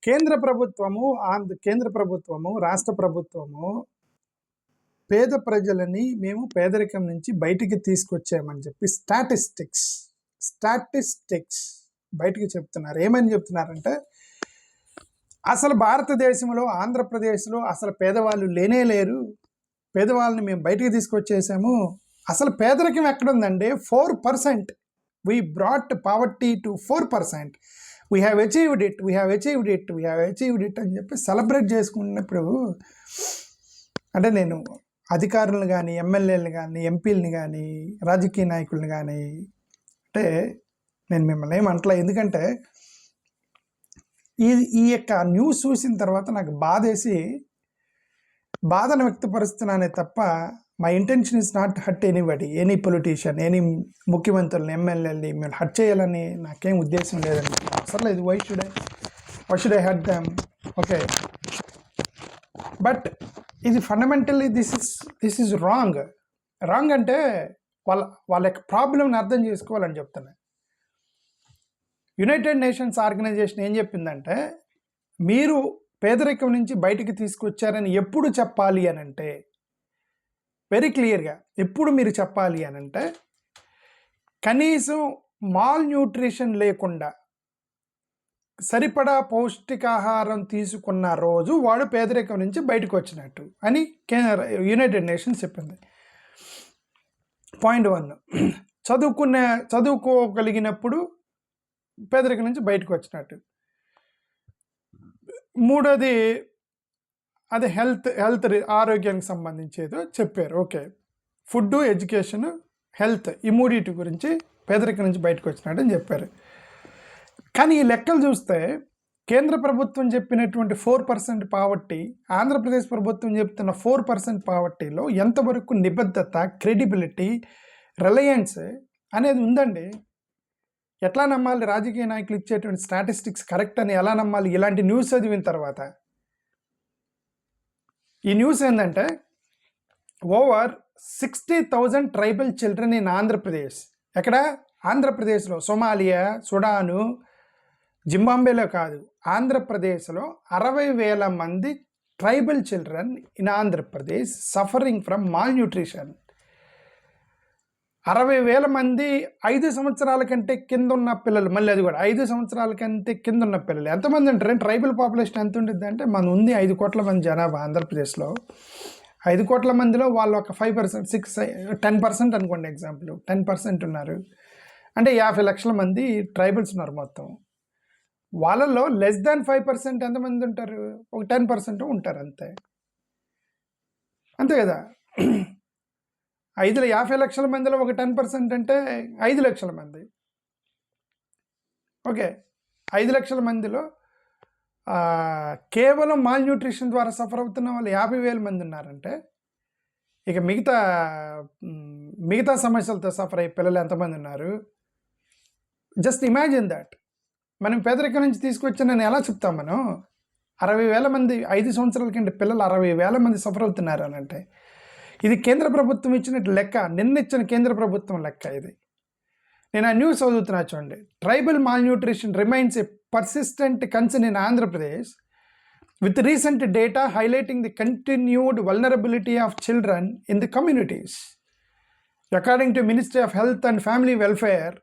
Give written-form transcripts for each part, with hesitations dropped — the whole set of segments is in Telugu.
కేంద్ర ప్రభుత్వము, కేంద్ర ప్రభుత్వము, రాష్ట్ర ప్రభుత్వము పేద ప్రజలని మేము పేదరికం నుంచి బయటికి తీసుకొచ్చామని చెప్పి స్టాటిస్టిక్స్ బయటికి చెప్తున్నారు. ఏమని చెప్తున్నారంటే అసలు భారతదేశంలో ఆంధ్రప్రదేశ్లో అసలు పేదవాళ్ళు లేనే లేరు, పేదవాళ్ళని మేము బయటికి తీసుకొచ్చేసాము. అసలు పేదరికం ఎక్కడుందండి? 4%. We brought poverty to 4%. We have achieved it అని చెప్పి సెలబ్రేట్ చేసుకున్నప్పుడు, అంటే నేను అధికారులను కానీ, ఎమ్మెల్యేలను కానీ, ఎంపీలని కానీ, రాజకీయ నాయకులను కానీ, అంటే నేను మిమ్మల్ని ఏమంటలే, ఎందుకంటే ఈ యొక్క న్యూస్ చూసిన తర్వాత నాకు బాధను వ్యక్తపరుస్తున్నానే తప్ప my intention is not hurt anybody, any politician, any ముఖ్యమంత్రులను, ఎమ్మెల్యేలని మేము హర్ట్ చేయాలని నాకేం ఉద్దేశం లేదండి. అసలు లేదు. Why should I hurt them? Okay, but ఇది ఫండమెంటల్లీ దిస్ ఇస్ రాంగ్ అంటే వాళ్ళ యొక్క ప్రాబ్లంని అర్థం చేసుకోవాలని చెప్తున్నా. యునైటెడ్ నేషన్స్ ఆర్గనైజేషన్ ఏం చెప్పిందంటే, మీరు పేదరికం నుంచి బయటికి తీసుకొచ్చారని ఎప్పుడు చెప్పాలి అని అంటే, వెరీ క్లియర్గా ఎప్పుడు మీరు చెప్పాలి అని అంటే, కనీసం మాల్ న్యూట్రిషన్ లేకుండా సరిపడా పౌష్టికాహారం తీసుకున్న రోజు వాడు పేదరికం నుంచి బయటకు వచ్చినట్టు అని యునైటెడ్ నేషన్స్ చెప్పింది. పాయింట్ 1, చదువుకోగలిగినప్పుడు పేదరికం నుంచి బయటకు వచ్చినట్టు. మూడోది అది హెల్త్ ఆరోగ్యానికి సంబంధించేదో చెప్పారు. ఓకే, ఫుడ్, ఎడ్యుకేషన్, హెల్త్, ఈ మూడింటి గురించి పేదరికం నుంచి బయటకు వచ్చినట్టు అని చెప్పారు. కానీ ఈ లెక్కలు చూస్తే కేంద్ర ప్రభుత్వం చెప్పినటువంటి 4% పావర్టీ, ఆంధ్రప్రదేశ్ ప్రభుత్వం చెప్తున్న 4% పావర్టీలో ఎంతవరకు నిబద్ధత, క్రెడిబిలిటీ, రిలయన్స్ అనేది ఉందండి? ఎట్లా నమ్మాలి? రాజకీయ నాయకులు ఇచ్చేటువంటి స్టాటిస్టిక్స్ కరెక్ట్ అని ఎలా నమ్మాలి ఇలాంటి న్యూస్ చదివిన తర్వాత? ఈ న్యూస్ ఏంటంటే, over 60,000 tribal children in Andhra Pradesh. ఎక్కడ? ఆంధ్రప్రదేశ్లో. సొమాలియా, సుడాను, జింబాబ్వేలో కాదు, ఆంధ్రప్రదేశ్లో 60,000 మంది tribal children in Andhra Pradesh suffering from mall nutrition. 60,000 మంది 5 సంవత్సరాల కంటే కింద ఉన్న పిల్లలు, మళ్ళీ అది కూడా 5 సంవత్సరాల కంటే కింద ఉన్న పిల్లలు ఎంతమంది అంటారు? ట్రైబల్ పాపులేషన్ ఎంత ఉంటుంది అంటే, మన ఉంది 5 కోట్ల మంది జనాభా ఆంధ్రప్రదేశ్లో. 5 కోట్ల మందిలో వాళ్ళు ఒక 5%, 10% అనుకోండి, ఎగ్జాంపుల్ 10% ఉన్నారు అంటే 50 లక్షల మంది ట్రైబల్స్ ఉన్నారు మొత్తం. వాళ్ళలో లెస్ దాన్ 5% ఎంతమంది ఉంటారు? ఒక 10% ఉంటారు, అంతే కదా. 50 లక్షల మందిలో ఒక 10% అంటే 5 లక్షల మంది. ఓకే, 5 లక్షల మందిలో కేవలం మాల్ న్యూట్రిషన్ ద్వారా సఫర్ అవుతున్న వాళ్ళు 50,000 మంది ఉన్నారంటే, ఇక మిగతా సమస్యలతో సఫర్ అయ్యే పిల్లలు ఎంతమంది ఉన్నారు? Just imagine that. మనం పేదరికం నుంచి తీసుకొచ్చానని ఎలా చెప్తాం? మనం 60,000 మంది 5 సంవత్సరాల కంటే పిల్లలు 60,000 మంది సఫర్ అవుతున్నారు అని అంటే, ఇది కేంద్ర ప్రభుత్వం ఇచ్చినట్టు లెక్క, నిన్నిచ్చిన కేంద్ర ప్రభుత్వం లెక్క ఇది. నేను ఆ న్యూస్ చదువుతున్నా చూడండి. Tribal malnutrition remains a persistent concern in Andhra Pradesh with recent data highlighting the continued vulnerability of children in the communities. According to ministry of health and family welfare,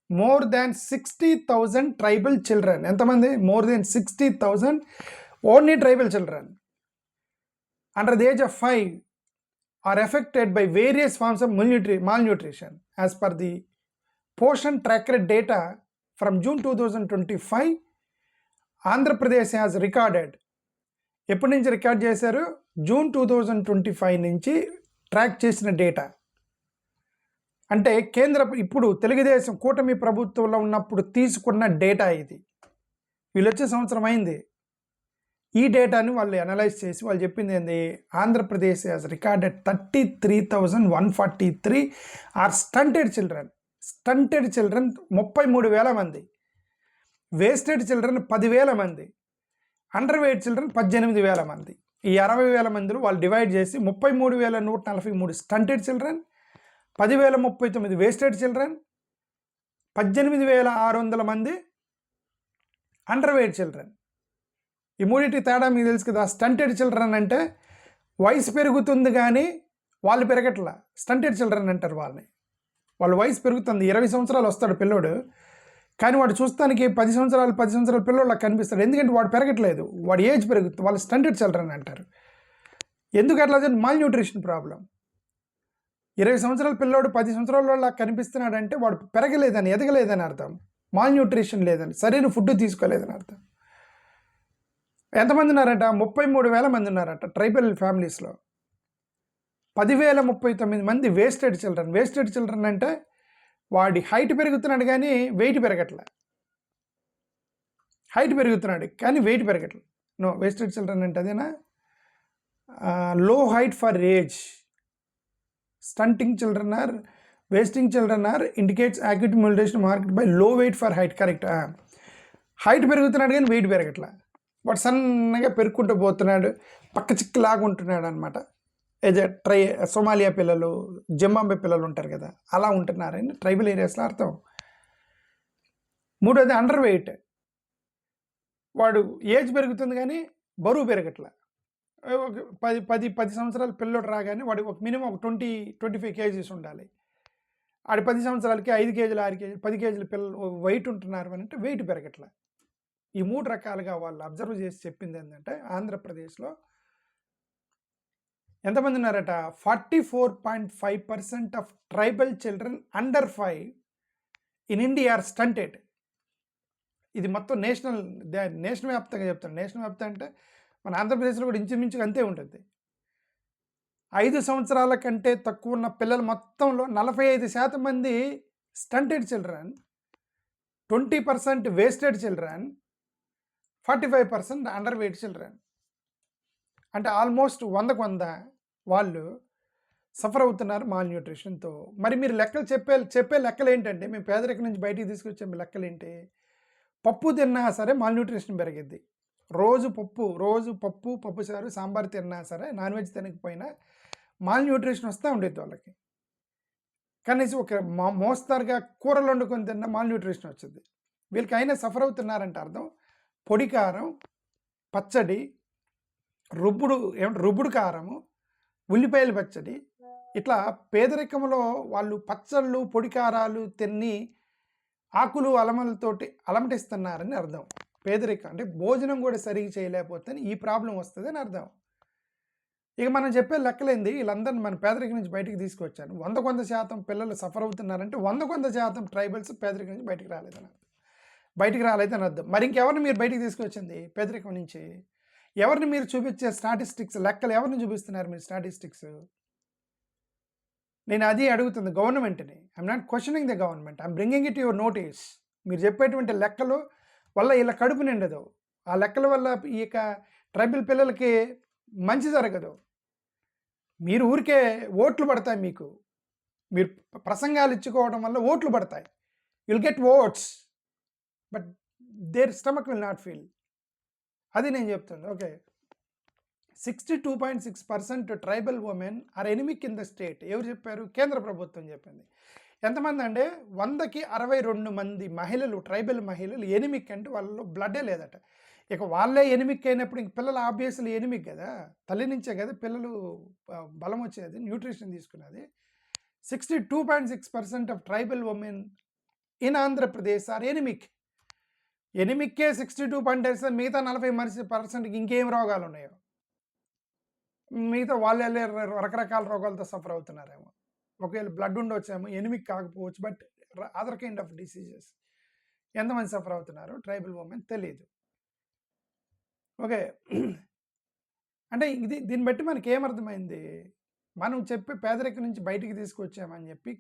more than 60,000 tribal children, ఎంతమంది? More than 60,000 only tribal children under the age of 5 are affected by various forms of malnutrition as per the Poshan Tracker data from June 2025. Andhra Pradesh has recorded, ఎప్పటి నుంచి రికార్డ్ చేశారు? June 2025 నుంచి ట్రాక్ చేసిన డేటా. అంటే ఇప్పుడు తెలుగుదేశం కూటమి ప్రభుత్వంలో ఉన్నప్పుడు తీసుకున్న డేటా ఇది. వీళ్ళు వచ్చే సంవత్సరం అయింది. ఈ డేటాని వాళ్ళు అనలైజ్ చేసి వాళ్ళు చెప్పింది ఏంది? Andhra Pradesh has recorded 33,143 are stunted children. 33,000 మంది, వేస్టెడ్ చిల్డ్రన్ 10,000 మంది, అండర్ వెయిట్ చిల్డ్రన్ 18,000 మంది. ఈ 60,000 మందిలో వాళ్ళు డివైడ్ చేసి 33,143 స్టంటెడ్ చిల్డ్రన్, 10,039 వేస్టెడ్ చిల్డ్రన్, 18,600 మంది అండర్ వెయిట్ చిల్డ్రన్. ఈ మూడింటి తేడా మీకు తెలుసు కదా. స్టంటెడ్ చిల్డ్రన్ అంటే వయసు పెరుగుతుంది కానీ వాళ్ళు పెరగట్లా, స్టంటెడ్ చిల్డ్రన్ అంటారు వాళ్ళని. వాళ్ళ వయసు పెరుగుతుంది, 20 సంవత్సరాలు వస్తాడు పిల్లోడు, కానీ వాడు చూస్తానికి 10 సంవత్సరాల పిల్లోళ్ళకి కనిపిస్తాడు. ఎందుకంటే వాడు పెరగట్లేదు, వాడి ఏజ్ పెరుగుతుంది. వాళ్ళు స్టంటెడ్ చిల్డ్రన్ అంటారు. ఎందుకు అట్లా? Mall nutrition problem. 20 సంవత్సరాల పిల్లోడు 10 సంవత్సరాల కనిపిస్తున్నాడంటే వాడు పెరగలేదని, ఎదగలేదని అర్థం. మాల్ న్యూట్రిషన్ లేదని, సరైన ఫుడ్ తీసుకోలేదని అర్థం. ఎంతమంది ఉన్నారట? 33,000 మంది ఉన్నారట ట్రైబల్ ఫ్యామిలీస్లో. 10,039 మంది వేస్టెడ్ చిల్డ్రన్. వేస్టెడ్ చిల్డ్రన్ అంటే వాడి హైట్ పెరుగుతున్నాడు కానీ వెయిట్ పెరగట్లే. హైట్ పెరుగుతున్నాడు కానీ వెయిట్ పెరగట్లే. నో, వేస్టెడ్ చిల్డ్రన్ అంటే అదేనా? Low height for age. Stunting children or wasting children or indicates acute mutation marked by low weight for height. Correct. Height పెరుగుతున్నాడు కానీ వెయిట్ పెరగట్లే. వాడు సన్నగా పెరుక్కుంటూ పోతున్నాడు, పక్క చిక్కులాగా ఉంటున్నాడు అనమాట. సోమాలియా పిల్లలు, జింబాబ్వే పిల్లలు ఉంటారు కదా, అలా ఉంటున్నారని ట్రైబల్ ఏరియాస్లో అర్థం. మూడోది అండర్ వెయిట్. వాడు ఏజ్ పెరుగుతుంది కానీ బరువు పెరగట్లే. 10 సంవత్సరాల పిల్లోడు రాగానే వాడు ఒక మినిమం ఒక 20-25 కేజీస్ ఉండాలి. ఆడి 10 సంవత్సరాలకి 5 కేజీలు 6 కేజీలు 10 కేజీల పిల్లలు వెయిట్ ఉంటున్నారు అని అంటే వెయిట్ పెరగట్లే. ఈ 3 రకాలుగా వాళ్ళు అబ్జర్వ్ చేసి చెప్పింది ఏంటంటే, ఆంధ్రప్రదేశ్లో ఎంతమంది ఉన్నారట? 44.5% of tribal children under 5 in India are stunted. ఇది మొత్తం నేషనల్ వ్యాప్తంగా చెప్తాను. నేషనల్ వ్యాప్తం అంటే మన ఆంధ్రప్రదేశ్లో కూడా ఇంచుమించుగా అంతే ఉంటుంది. 5 సంవత్సరాల కంటే తక్కువ ఉన్న పిల్లల మొత్తంలో 45% మంది stunted children, 20% wasted children, 45% under weight children. అంటే ఆల్మోస్ట్ 100 వాళ్ళు సఫర్ అవుతున్నారు మాల్ న్యూట్రిషన్తో. మరి మీరు లెక్కలు చెప్పే లెక్కలు ఏంటంటే, మేము పేదరికం నుంచి బయటికి తీసుకొచ్చే లెక్కలు ఏంటి? పప్పు తిన్నా సరే మాల్ న్యూట్రిషన్ పెరిగిద్ది. రోజు పప్పుచారు సాంబార్ తిన్నా సరే, నాన్ వెజ్ తినకపోయినా మాల్ న్యూట్రిషన్ వస్తూ ఉండేది వాళ్ళకి. కనీసం ఒక మోస్తారుగా కూరలు వండుకొని తిన్నా మాల్ న్యూట్రిషన్ వచ్చింది. వీళ్ళకి అయినా సఫర్ అవుతున్నారంటే అర్థం. పొడి కారం, పచ్చడి, రుబ్బుడు కారము, ఉల్లిపాయల పచ్చడి, ఇట్లా పేదరికంలో వాళ్ళు పచ్చళ్ళు పొడి కారాలు తిని ఆకులు అలమలతోటి అలమటిస్తున్నారని అర్థం. పేదరికం అంటే భోజనం కూడా సరిగ్గా చేయలేకపోతే ఈ ప్రాబ్లం వస్తుంది అని అర్థం. ఇక మనం చెప్పే లెక్కలేంది, వీళ్ళందరినీ మన పేదరికం నుంచి బయటికి తీసుకొచ్చాను. 100% పిల్లలు సఫర్ అవుతున్నారంటే 100% ట్రైబల్స్ పేదరికం నుంచి బయటికి రాలేదని అర్థం. మరి ఇంకెవరిని మీరు బయటికి తీసుకొచ్చింది పేదరికం నుంచి? ఎవరిని మీరు చూపించే స్టాటిస్టిక్స్ లెక్కలు ఎవరిని చూపిస్తున్నారు మీరు స్టాటిస్టిక్స్? నేను అది అడుగుతుంది గవర్నమెంట్ని. I'm not questioning the government, I'm bringing it your notice. మీరు చెప్పేటువంటి లెక్కలు వల్ల ఇలా కడుపు నిండదు. ఆ లెక్కల వల్ల ఈ యొక్క ట్రైబల్ పిల్లలకి మంచి జరగదు. మీరు ఊరికే ఓట్లు పడతాయి మీకు. మీరు ప్రసంగాలు ఇచ్చుకోవడం వల్ల ఓట్లు పడతాయి. Will get votes but their stomach will not feel. అది నేను చెప్తుంది. Okay, 62.6% tribal women are anaemic in the state. ఎవరు చెప్పారు? కేంద్ర ప్రభుత్వం చెప్పింది. ఎంతమంది అంటే 100కి 62 మంది మహిళలు, ట్రైబల్ మహిళలు ఎనిమిక్ అంటే వాళ్ళలో బ్లడ్డే లేదట. ఇక వాళ్ళే ఎనిమిక్ అయినప్పుడు ఇంక పిల్లలు ఆబ్వియస్లీ ఎనిమిక్ కదా, తల్లి నుంచే కదా పిల్లలు బలం వచ్చేది, న్యూట్రిషన్ తీసుకునేది. 62.6% of tribal women in Andhra Pradesh are anaemic. ఎనిమిక్కే 62.6, మిగతా 40% ఇంకేం రోగాలు ఉన్నాయో, మిగతా వాళ్ళే రకరకాల రోగాలతో సఫర్ అవుతున్నారేమో. ఒకవేళ బ్లడ్ ఉండొచ్చేమో, ఎనిమిక్ కాకపోవచ్చు, but other kind of diseases. ఎంతమంది సఫర్ అవుతున్నారు ట్రైబల్ ఉమెన్ తెలియదు. ఓకే, అంటే దీన్ని బట్టి మనకి ఏమర్థమైంది? మనం చెప్పి పేదరికం నుంచి బయటికి తీసుకొచ్చామని చెప్పి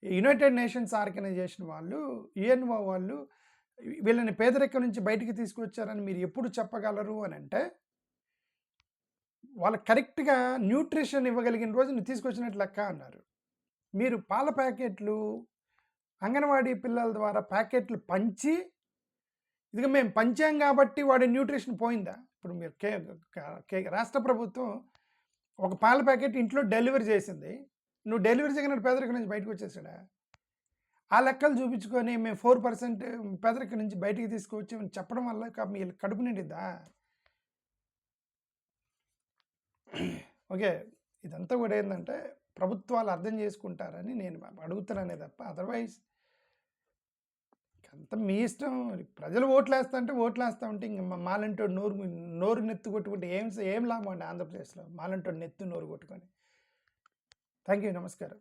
యునైటెడ్ నేషన్స్ ఆర్గనైజేషన్ వాళ్ళు, యుఎన్ఓ వాళ్ళు వీళ్ళని పేదరికం నుంచి బయటికి తీసుకొచ్చారని మీరు ఎప్పుడు చెప్పగలరు అని అంటే, వాళ్ళకి కరెక్ట్గా న్యూట్రిషన్ ఇవ్వగలిగిన రోజు తీసుకొచ్చినట్లు లెక్క అన్నారు. మీరు పాల ప్యాకెట్లు, అంగన్వాడీ పిల్లల ద్వారా ప్యాకెట్లు పంచి, ఇదిగా మేము పంచాం కాబట్టి వాడి న్యూట్రిషన్ పోయిందా? ఇప్పుడు మీరు రాష్ట్ర ప్రభుత్వం ఒక పాల ప్యాకెట్ ఇంట్లో డెలివరీ చేసింది, నువ్వు డెలివరీ చేయగలిగిన పేదరికం నుంచి బయటకు వచ్చేసాడా? ఆ లెక్కలు చూపించుకొని మేము 4% పేదరికం నుంచి బయటికి తీసుకువచ్చామని చెప్పడం వల్ల మీ కడుపు నిండిద్దా? ఓకే. ఇదంతా కూడా ఏంటంటే ప్రభుత్వాలు అర్థం చేసుకుంటారని నేను అడుగుతున్నానే తప్ప అదర్వైజ్ అంత మీ ఇష్టం. ప్రజలు ఓట్లేస్తా అంటే ఓట్లేస్తా ఉంటే ఇంక మాలంటోడు నోరు నెత్తు కొట్టుకుంటే ఏం లాభం అండి ఆంధ్రప్రదేశ్లో? మాలంటోడు నెత్తు నోరు కొట్టుకొని. Thank you. నమస్కారం.